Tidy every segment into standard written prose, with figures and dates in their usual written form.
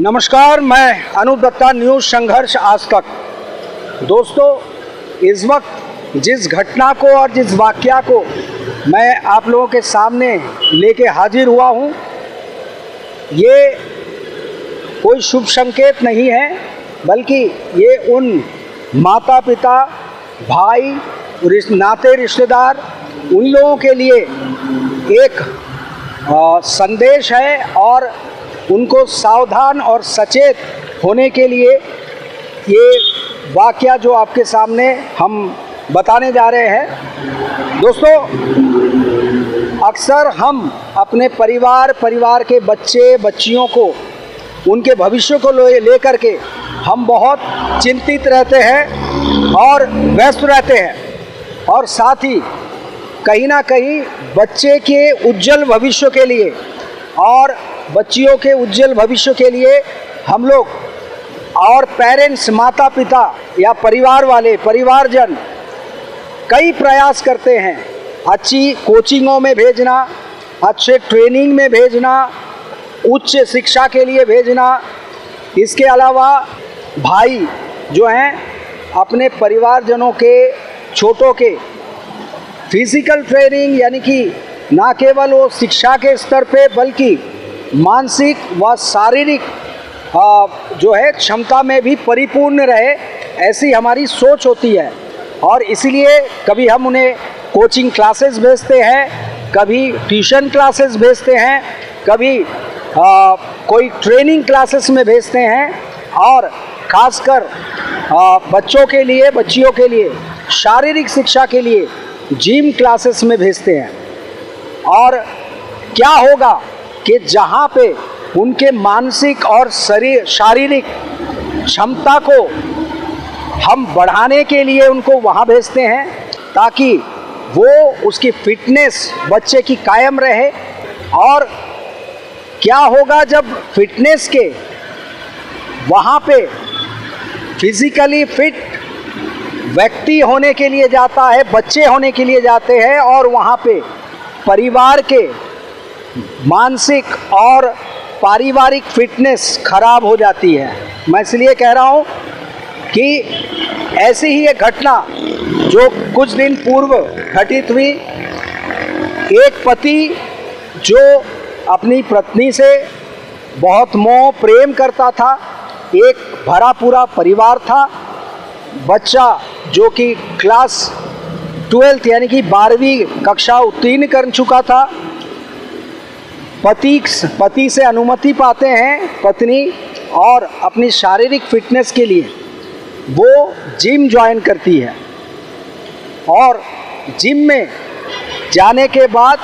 नमस्कार, मैं अनूप दत्ता, न्यूज़ संघर्ष आज तक। दोस्तों, इस वक्त जिस घटना को और जिस वाकया को मैं आप लोगों के सामने लेके हाजिर हुआ हूँ, ये कोई शुभ संकेत नहीं है, बल्कि ये उन माता पिता, भाई, नाते रिश्तेदार, उन लोगों के लिए एक संदेश है और उनको सावधान और सचेत होने के लिए ये वाकया जो आपके सामने हम बताने जा रहे हैं। दोस्तों, अक्सर हम अपने परिवार के बच्चे बच्चियों को, उनके भविष्य को लेकर के हम बहुत चिंतित रहते हैं और व्यस्त रहते हैं, और साथ ही कहीं ना कहीं बच्चे के उज्जवल भविष्य के लिए और बच्चियों के उज्जवल भविष्य के लिए हम लोग और पेरेंट्स, माता पिता या परिवारजन कई प्रयास करते हैं। अच्छी कोचिंगों में भेजना, अच्छे ट्रेनिंग में भेजना, उच्च शिक्षा के लिए भेजना। इसके अलावा भाई जो हैं अपने परिवारजनों के, छोटों के फिजिकल ट्रेनिंग, यानी कि ना केवल वो शिक्षा के स्तर पे बल्कि मानसिक व शारीरिक जो है क्षमता में भी परिपूर्ण रहे, ऐसी हमारी सोच होती है। और इसलिए कभी हम उन्हें कोचिंग क्लासेस भेजते हैं, कभी ट्यूशन क्लासेस भेजते हैं, कभी कोई ट्रेनिंग क्लासेस में भेजते हैं, और ख़ासकर बच्चों के लिए, बच्चियों के लिए शारीरिक शिक्षा के लिए जिम क्लासेस में भेजते हैं। और क्या होगा कि जहाँ पे उनके मानसिक और शारीरिक क्षमता को हम बढ़ाने के लिए उनको वहाँ भेजते हैं, ताकि वो उसकी फिटनेस बच्चे की कायम रहे। और क्या होगा जब फिटनेस के वहाँ पे फिजिकली फिट व्यक्ति होने के लिए जाता है, बच्चे होने के लिए जाते हैं, और वहाँ पे परिवार के मानसिक और पारिवारिक फिटनेस खराब हो जाती है। मैं इसलिए कह रहा हूँ कि ऐसी ही एक घटना जो कुछ दिन पूर्व घटित हुई, एक पति जो अपनी पत्नी से बहुत मोह प्रेम करता था, एक भरा पूरा परिवार था, बच्चा जो कि क्लास 12 यानी कि 12वीं कक्षा उत्तीर्ण कर चुका था, पति से अनुमति पाते हैं पत्नी, और अपनी शारीरिक फिटनेस के लिए वो जिम ज्वाइन करती है। और जिम में जाने के बाद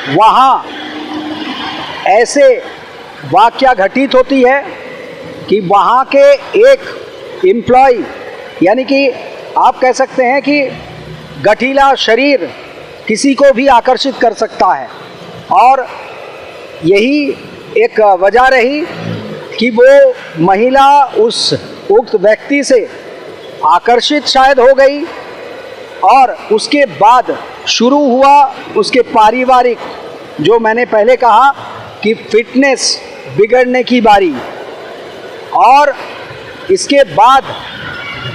वहाँ ऐसे वाकया घटित होती है कि वहाँ के एक एम्प्लॉय, यानी कि आप कह सकते हैं कि गठीला शरीर किसी को भी आकर्षित कर सकता है, और यही एक वजह रही कि वो महिला उस उक्त व्यक्ति से आकर्षित शायद हो गई, और उसके बाद शुरू हुआ उसके पारिवारिक, जो मैंने पहले कहा कि फिटनेस बिगड़ने की बारी। और इसके बाद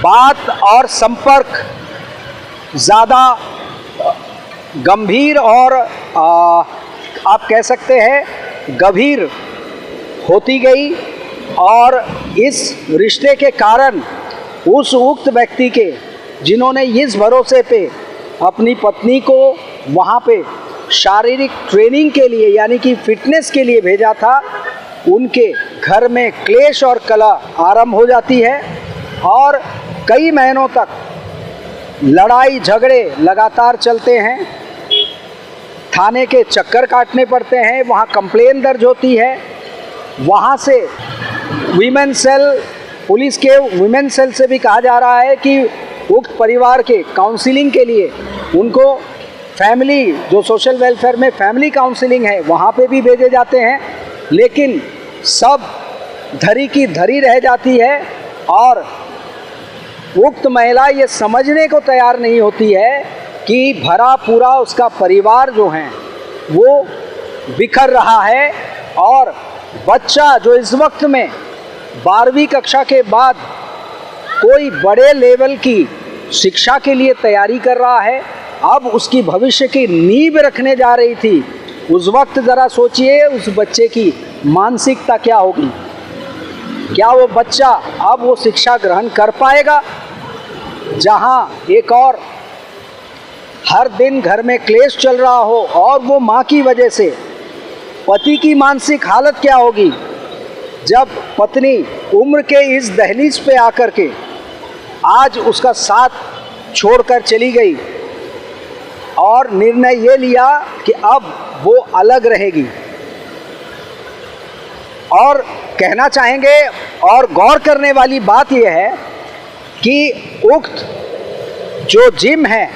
बात और संपर्क ज़्यादा गंभीर और आप कह सकते हैं गंभीर होती गई, और इस रिश्ते के कारण उस उक्त व्यक्ति के, जिन्होंने इस भरोसे पे अपनी पत्नी को वहाँ पे शारीरिक ट्रेनिंग के लिए यानी कि फिटनेस के लिए भेजा था, उनके घर में क्लेश और कलह आरंभ हो जाती है, और कई महीनों तक लड़ाई झगड़े लगातार चलते हैं। थाने के चक्कर काटने पड़ते हैं, वहाँ कंप्लेन दर्ज होती है, वहाँ से वीमेन सेल, पुलिस के वीमेन सेल से भी कहा जा रहा है कि उक्त परिवार के काउंसलिंग के लिए उनको फैमिली, जो सोशल वेलफेयर में फैमिली काउंसलिंग है, वहाँ पे भी भेजे जाते हैं, लेकिन सब धरी की धरी रह जाती है। और उक्त महिला ये समझने को तैयार नहीं होती है कि भरा पूरा उसका परिवार जो है वो बिखर रहा है, और बच्चा जो इस वक्त में 12वीं कक्षा के बाद कोई बड़े लेवल की शिक्षा के लिए तैयारी कर रहा है, अब उसकी भविष्य की नींव रखने जा रही थी, उस वक्त ज़रा सोचिए उस बच्चे की मानसिकता क्या होगी। क्या वो बच्चा अब वो शिक्षा ग्रहण कर पाएगा जहाँ एक और हर दिन घर में क्लेश चल रहा हो, और वो माँ की वजह से पति की मानसिक हालत क्या होगी जब पत्नी उम्र के इस दहलीज पे आकर के आज उसका साथ छोड़कर चली गई और निर्णय ये लिया कि अब वो अलग रहेगी। और कहना चाहेंगे और गौर करने वाली बात यह है कि उक्त जो जिम है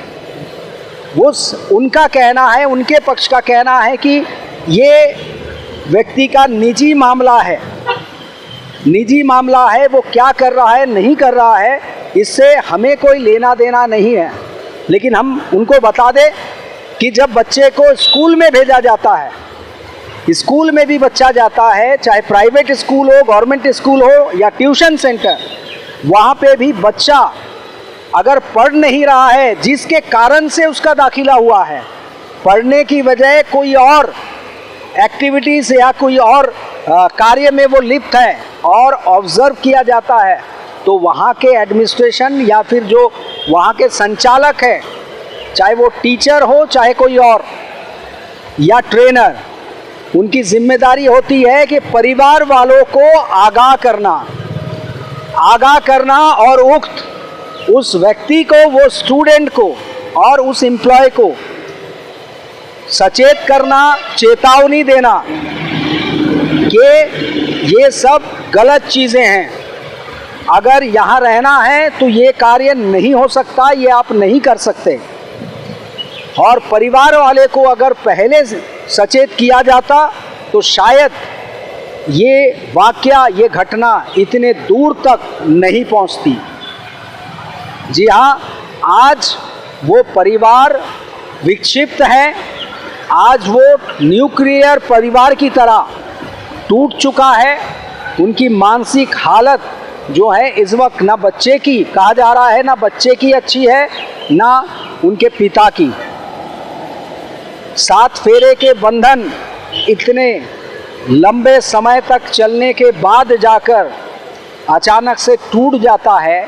उनका कहना है, उनके पक्ष का कहना है कि ये व्यक्ति का निजी मामला है, निजी मामला है, वो क्या कर रहा है नहीं कर रहा है इससे हमें कोई लेना देना नहीं है। लेकिन हम उनको बता दें कि जब बच्चे को स्कूल में भेजा जाता है, स्कूल में भी बच्चा जाता है, चाहे प्राइवेट स्कूल हो, गवर्नमेंट स्कूल हो या ट्यूशन सेंटर, वहाँ पे भी बच्चा अगर पढ़ नहीं रहा है जिसके कारण से उसका दाखिला हुआ है, पढ़ने की बजाय कोई और एक्टिविटीज़ या कोई और कार्य में वो लिप्त है और ऑब्जर्व किया जाता है, तो वहाँ के एडमिनिस्ट्रेशन या फिर जो वहाँ के संचालक है, चाहे वो टीचर हो चाहे कोई और या ट्रेनर, उनकी जिम्मेदारी होती है कि परिवार वालों को आगाह करना और उक्त उस व्यक्ति को, वो स्टूडेंट को और उस एम्प्लॉय को सचेत करना, चेतावनी देना कि ये सब गलत चीज़ें हैं, अगर यहाँ रहना है तो ये कार्य नहीं हो सकता, ये आप नहीं कर सकते। और परिवार वाले को अगर पहले सचेत किया जाता तो शायद ये वाकया, ये घटना इतने दूर तक नहीं पहुँचती। जी हाँ, आज वो परिवार विक्षिप्त है, आज वो न्यूक्लियर परिवार की तरह टूट चुका है। उनकी मानसिक हालत जो है इस वक्त ना बच्चे की कहा जा रहा है, ना बच्चे की अच्छी है, ना उनके पिता की। 7 फेरे के बंधन इतने लंबे समय तक चलने के बाद जाकर अचानक से टूट जाता है,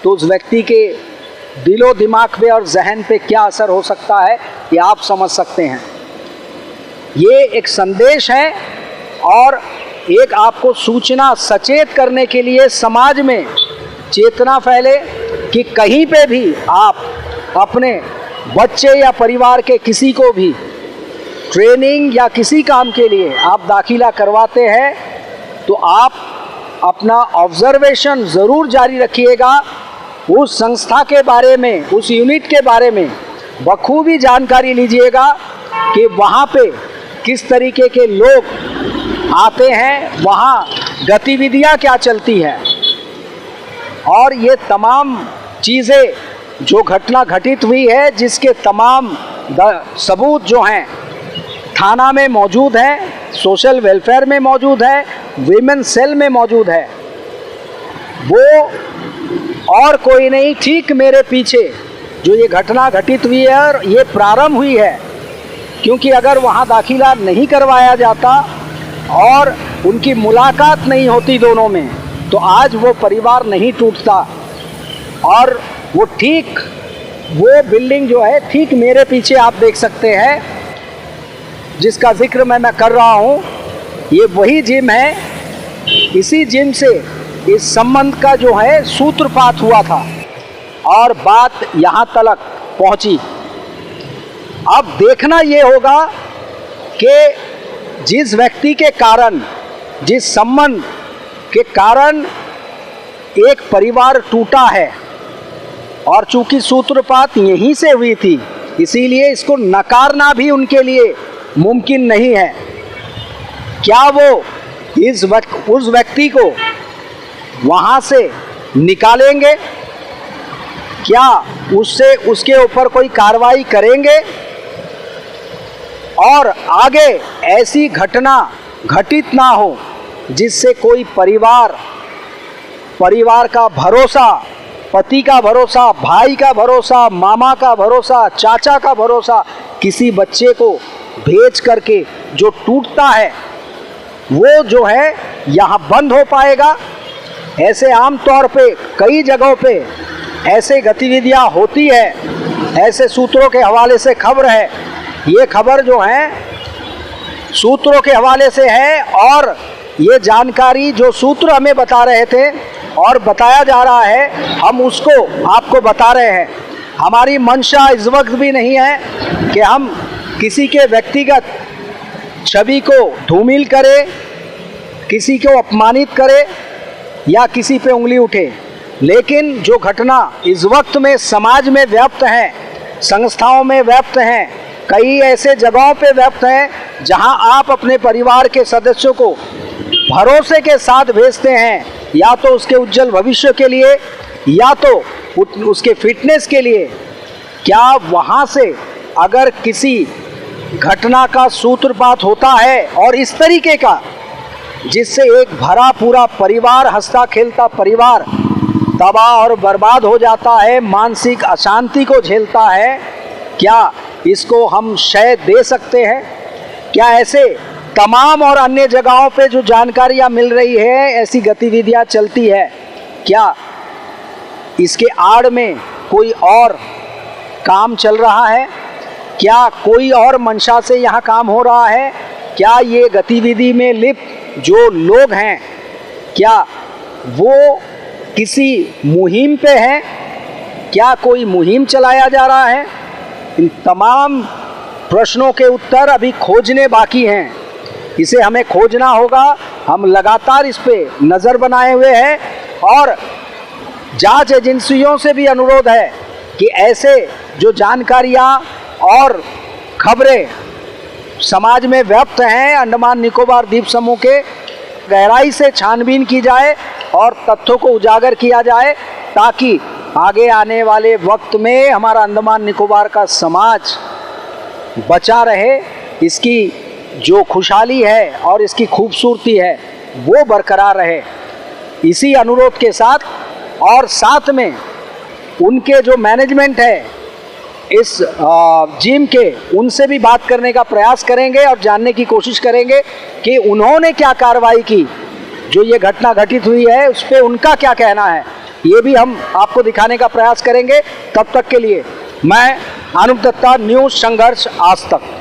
तो उस व्यक्ति के दिलो दिमाग पे और जहन पे क्या असर हो सकता है ये आप समझ सकते हैं। ये एक संदेश है और एक आपको सूचना, सचेत करने के लिए समाज में चेतना फैले कि कहीं पे भी आप अपने बच्चे या परिवार के किसी को भी ट्रेनिंग या किसी काम के लिए आप दाखिला करवाते हैं तो आप अपना ऑब्जर्वेशन ज़रूर जारी रखिएगा, उस संस्था के बारे में, उस यूनिट के बारे में बखूबी जानकारी लीजिएगा कि वहाँ पे किस तरीके के लोग आते हैं, वहाँ गतिविधियाँ क्या चलती हैं। और ये तमाम चीज़ें जो घटना घटित हुई है, जिसके तमाम सबूत जो हैं थाना में मौजूद है, सोशल वेलफेयर में मौजूद है, वीमेन सेल में मौजूद है, वो और कोई नहीं, ठीक मेरे पीछे जो ये घटना घटित हुई है और ये प्रारंभ हुई है। क्योंकि अगर वहाँ दाखिला नहीं करवाया जाता और उनकी मुलाकात नहीं होती दोनों में, तो आज वो परिवार नहीं टूटता। और वो ठीक वो बिल्डिंग जो है ठीक मेरे पीछे आप देख सकते हैं, जिसका जिक्र मैं कर रहा हूँ, ये वही जिम है। इसी जिम से इस संबंध का जो है सूत्रपात हुआ था और बात यहाँ तक पहुँची। अब देखना ये होगा कि जिस व्यक्ति के कारण, जिस संबंध के कारण एक परिवार टूटा है, और चूंकि सूत्रपात यहीं से हुई थी, इसीलिए इसको नकारना भी उनके लिए मुमकिन नहीं है। क्या वो उस व्यक्ति को वहाँ से निकालेंगे? क्या उसके ऊपर कोई कार्रवाई करेंगे? और आगे ऐसी घटना घटित ना हो जिससे कोई परिवार परिवार का भरोसा, पति का भरोसा, भाई का भरोसा, मामा का भरोसा, चाचा का भरोसा किसी बच्चे को भेज करके जो टूटता है वो जो है यहाँ बंद हो पाएगा। ऐसे आम तौर पे कई जगहों पे ऐसे गतिविधियाँ होती है, ऐसे सूत्रों के हवाले से खबर है। ये खबर जो है सूत्रों के हवाले से है और ये जानकारी जो सूत्र हमें बता रहे थे और बताया जा रहा है, हम उसको आपको बता रहे हैं। हमारी मंशा इस वक्त भी नहीं है कि हम किसी के व्यक्तिगत छवि को धूमिल करें, किसी को अपमानित करें या किसी पे उंगली उठे, लेकिन जो घटना इस वक्त में समाज में व्याप्त है, संस्थाओं में व्याप्त हैं, कई ऐसे जगहों पे व्याप्त हैं जहां आप अपने परिवार के सदस्यों को भरोसे के साथ भेजते हैं, या तो उसके उज्जवल भविष्य के लिए या तो उसके फिटनेस के लिए। क्या वहां से अगर किसी घटना का सूत्रपात होता है और इस तरीके का, जिससे एक भरा पूरा परिवार, हंसता खेलता परिवार तबाह और बर्बाद हो जाता है, मानसिक अशांति को झेलता है, क्या इसको हम शय दे सकते हैं? क्या ऐसे तमाम और अन्य जगहों पे जो जानकारियाँ मिल रही है, ऐसी गतिविधियाँ चलती है, क्या इसके आड़ में कोई और काम चल रहा है? क्या कोई और मंशा से यहाँ काम हो रहा है? क्या ये गतिविधि में लिप्त जो लोग हैं, क्या वो किसी मुहिम पे हैं? क्या कोई मुहिम चलाया जा रहा है? इन तमाम प्रश्नों के उत्तर अभी खोजने बाकी हैं। इसे हमें खोजना होगा। हम लगातार इस पे नज़र बनाए हुए हैं और जांच एजेंसियों से भी अनुरोध है कि ऐसे जो जानकारियाँ और खबरें समाज में व्याप्त हैं, अंडमान निकोबार द्वीप समूह के, गहराई से छानबीन की जाए और तथ्यों को उजागर किया जाए, ताकि आगे आने वाले वक्त में हमारा अंडमान निकोबार का समाज बचा रहे, इसकी जो खुशहाली है और इसकी खूबसूरती है वो बरकरार रहे। इसी अनुरोध के साथ और साथ में उनके जो मैनेजमेंट है इस जिम के, उनसे भी बात करने का प्रयास करेंगे और जानने की कोशिश करेंगे कि उन्होंने क्या कार्रवाई की, जो ये घटना घटित हुई है उस पर उनका क्या कहना है, ये भी हम आपको दिखाने का प्रयास करेंगे। तब तक के लिए मैं अनूप दत्ता, न्यूज़ संघर्ष आज तक।